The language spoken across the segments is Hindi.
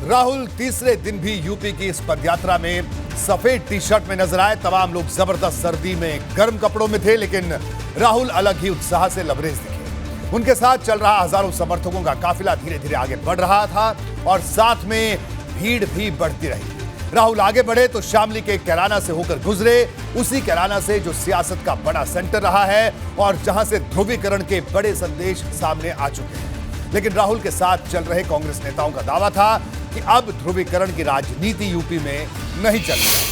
राहुल तीसरे दिन भी यूपी की इस पदयात्रा में सफेद टी शर्ट में नजर आए। तमाम लोग जबरदस्त सर्दी में गर्म कपड़ों में थे, लेकिन राहुल अलग ही उत्साह से लबरेज दिखे। उनके साथ चल रहा हजारों समर्थकों का काफिला धीरे धीरे आगे बढ़ रहा था और साथ में भीड़ भी बढ़ती रही। राहुल आगे बढ़े तो शामली के कैराना से होकर गुजरे, उसी कैराना से जो सियासत का बड़ा सेंटर रहा है और जहां से ध्रुवीकरण के बड़े संदेश सामने आ चुके हैं। लेकिन राहुल के साथ चल रहे कांग्रेस नेताओं का दावा था कि अब ध्रुवीकरण की राजनीति यूपी में नहीं चल रही।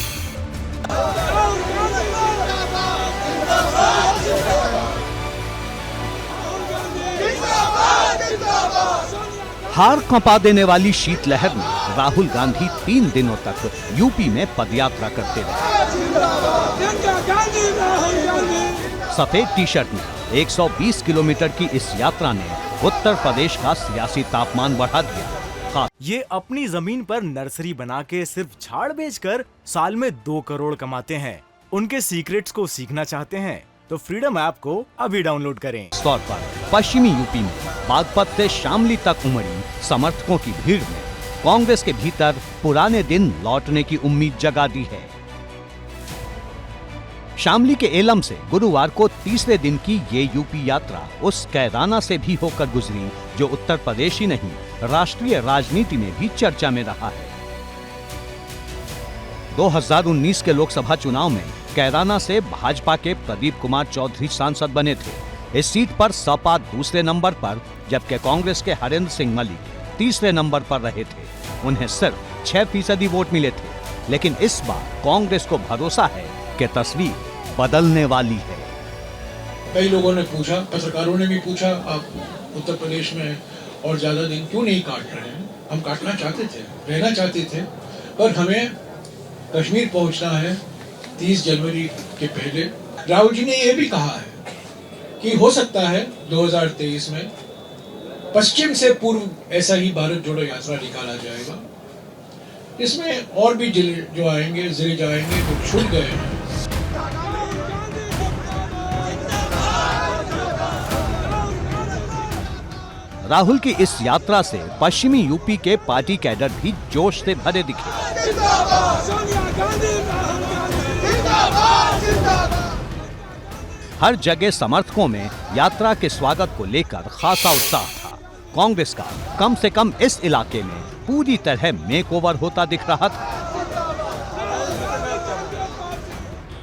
हार कंपा देने वाली शीतलहर में राहुल गांधी 3 दिनों तक यूपी में पदयात्रा करते रहे। सफेद टी शर्ट में 120 किलोमीटर की इस यात्रा ने उत्तर प्रदेश का सियासी तापमान बढ़ा दिया। ये अपनी जमीन पर नर्सरी बना के सिर्फ झाड़ बेचकर साल में 2 करोड़ कमाते हैं। उनके सीक्रेट्स को सीखना चाहते हैं तो फ्रीडम ऐप को अभी डाउनलोड करें। इस तौर पर पश्चिमी यूपी में बागपत से शामली तक उमड़ी समर्थकों की भीड़ ने कांग्रेस के भीतर पुराने दिन लौटने की उम्मीद जगा दी है। शामली के एलम से गुरुवार को तीसरे दिन की ये यूपी यात्रा उस कैराना से भी होकर गुजरी जो उत्तर प्रदेश ही नहीं राष्ट्रीय राजनीति में भी चर्चा में रहा है। 2019 के लोकसभा चुनाव में कैराना से भाजपा के प्रदीप कुमार चौधरी सांसद बने थे। इस सीट पर सपा दूसरे नंबर पर, जबकि कांग्रेस के हरेंद्र सिंह मलिक तीसरे नंबर पर रहे थे। उन्हें सिर्फ 6% वोट मिले थे, लेकिन इस बार कांग्रेस को भरोसा है कि तस्वीर बदलने वाली है। कई लोगों ने पूछा, पत्रकारों ने भी पूछा, आप उत्तर प्रदेश में और ज्यादा दिन क्यों नहीं काट रहे हैं? हम काटना चाहते थे, रहना चाहते थे, पर हमें कश्मीर पहुंचना है 30 जनवरी के पहले। राहुल जी ने यह भी कहा है कि हो सकता है 2023 में पश्चिम से पूर्व ऐसा ही भारत जोड़ो यात्रा निकाला जाएगा। इसमें और भी जिले जो आएंगे, जो छूट गए हैं। राहुल की इस यात्रा से पश्चिमी यूपी के पार्टी कैडर भी जोश से भरे दिखे। हर जगह समर्थकों में यात्रा के स्वागत को लेकर खासा उत्साह था। कांग्रेस का कम से कम इस इलाके में पूरी तरह मेकओवर होता दिख रहा था।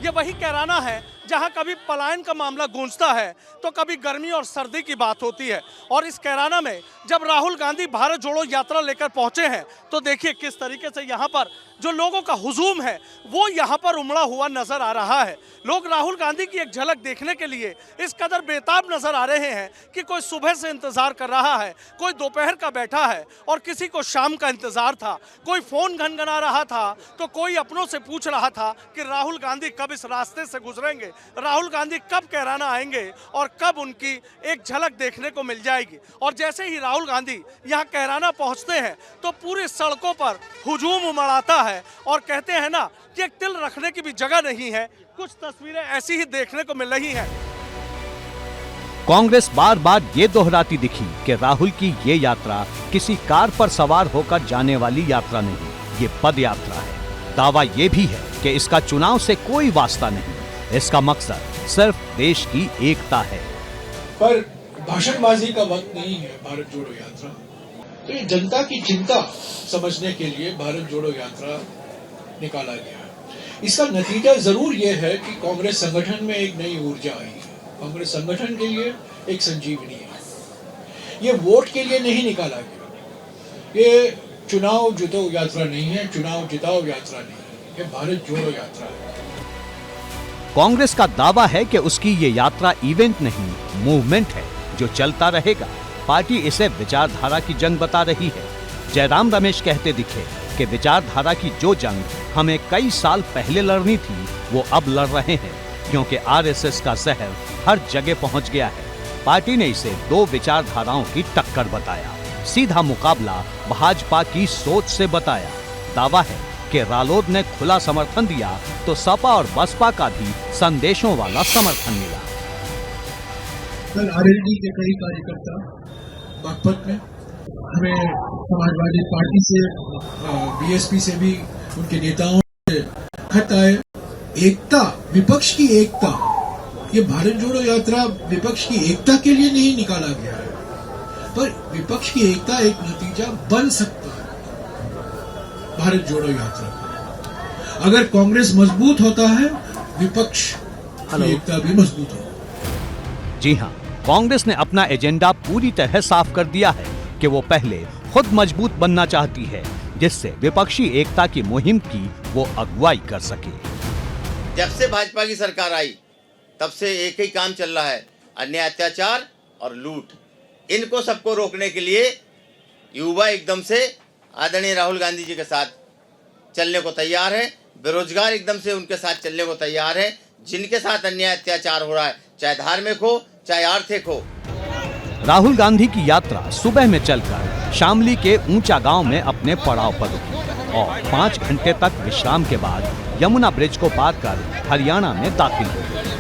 ये वही कैराना है जहां कभी पलायन का मामला गूंजता है तो कभी गर्मी और सर्दी की बात होती है। और इस कैराना में जब राहुल गांधी भारत जोड़ो यात्रा लेकर पहुंचे हैं तो देखिए किस तरीके से यहाँ पर जो लोगों का हुजूम है वो यहाँ पर उमड़ा हुआ नजर आ रहा है। लोग राहुल गांधी की एक झलक देखने के लिए इस कदर बेताब नजर आ रहे हैं कि कोई सुबह से इंतजार कर रहा है, कोई दोपहर का बैठा है और किसी को शाम का इंतजार था। कोई फोन घनघना रहा था तो कोई अपनों से पूछ रहा था कि राहुल गांधी कब इस रास्ते से गुजरेंगे, राहुल गांधी कब कैराना आएंगे और कब उनकी एक झलक देखने को मिल जाएगी। और जैसे ही राहुल गांधी यहाँ कैराना पहुँचते हैं तो पूरी सड़कों पर हुजूम उमड़ाता है और कहते हैं ना कि एक तिल रखने की भी जगह नहीं है। कुछ तस्वीरें ऐसी ही देखने को मिल रही हैं। कांग्रेस बार बार ये दोहराती दिखी कि राहुल की ये यात्रा किसी कार पर सवार होकर जाने वाली यात्रा नहीं, ये पद यात्रा है। दावा ये भी है कि इसका चुनाव से कोई वास्ता नहीं, इसका मकसद सिर्फ देश की एकता है। पर भाषणबाजी का वक्त नहीं है भारत जोड़ो यात्रा। तो ये जनता की चिंता समझने के लिए भारत जोड़ो यात्रा निकाला गया है। इसका नतीजा जरूर यह है कि कांग्रेस संगठन में एक नई ऊर्जा आई है। कांग्रेस संगठन के लिए एक संजीवनी है। ये वोट के लिए नहीं निकाला गया। ये चुनाव जिताओ यात्रा नहीं है, चुनाव जिताओ यात्रा नहीं है, ये भारत जोड़ो यात्रा है। कांग्रेस का दावा है कि उसकी ये यात्रा इवेंट नहीं, मूवमेंट है जो चलता रहेगा। पार्टी इसे विचारधारा की जंग बता रही है। जयराम रमेश कहते दिखे कि विचारधारा की जो जंग हमें कई साल पहले लड़नी थी वो अब लड़ रहे हैं, क्योंकि आरएसएस का जहर हर जगह पहुंच गया है। पार्टी ने इसे 2 विचारधाराओं की टक्कर बताया, सीधा मुकाबला भाजपा की सोच से बताया। दावा है कि रालोद ने खुला समर्थन दिया तो सपा और बसपा का भी संदेशों वाला समर्थन मिला। कल आरएलडी के कई कार्यकर्ता बागपत में हमें समाजवादी पार्टी से, बीएसपी से भी उनके नेताओं से खत आए। एकता, विपक्ष की एकता, ये भारत जोड़ो यात्रा विपक्ष की एकता के लिए नहीं निकाला गया है, पर विपक्ष की एकता एक नतीजा बन सकता है भारत जोड़ो यात्रा का। अगर कांग्रेस मजबूत होता है, विपक्ष की एकता भी मजबूत होगी। जी हाँ, कांग्रेस ने अपना एजेंडा पूरी तरह साफ कर दिया है कि वो पहले खुद मजबूत बनना चाहती है, जिससे विपक्षी एकता की मुहिम की वो अगुवाई कर सके। जब से भाजपा की सरकार आई तब से एक ही काम चल रहा है, अन्याय, अत्याचार और लूट। इनको सबको रोकने के लिए युवा एकदम से आदरणीय राहुल गांधी जी के साथ चलने को तैयार है, बेरोजगार एकदम से उनके साथ चलने को तैयार है। जिनके साथ अन्याय अत्याचार हो रहा है, चाहे धार्मिक हो चाहे आर्थिक हो। राहुल गांधी की यात्रा सुबह में चलकर शामली के ऊंचा गांव में अपने पड़ाव पर रुकी और 5 घंटे तक विश्राम के बाद यमुना ब्रिज को पार कर हरियाणा में दाखिल हो गई।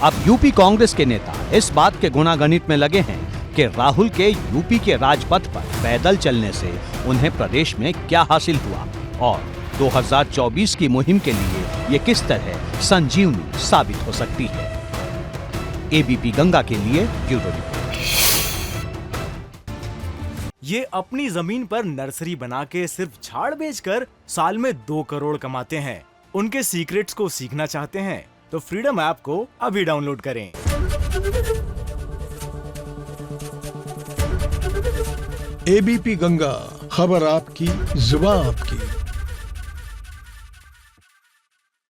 अब यूपी कांग्रेस के नेता इस बात के गुणागणित में लगे हैं कि राहुल के यूपी के राजपथ पर पैदल चलने से उन्हें प्रदेश में क्या हासिल हुआ और 2024 की मुहिम के लिए ये किस तरह संजीवनी साबित हो सकती है। एबीपी गंगा के लिए ब्यूरो रिपोर्ट। ये अपनी जमीन पर नर्सरी बना के सिर्फ झाड़ बेचकर साल में 2 करोड़ कमाते हैं। उनके सीक्रेट्स को सीखना चाहते हैं तो फ्रीडम ऐप को अभी डाउनलोड करें। एबीपी गंगा, खबर आपकी, जुबान आपकी।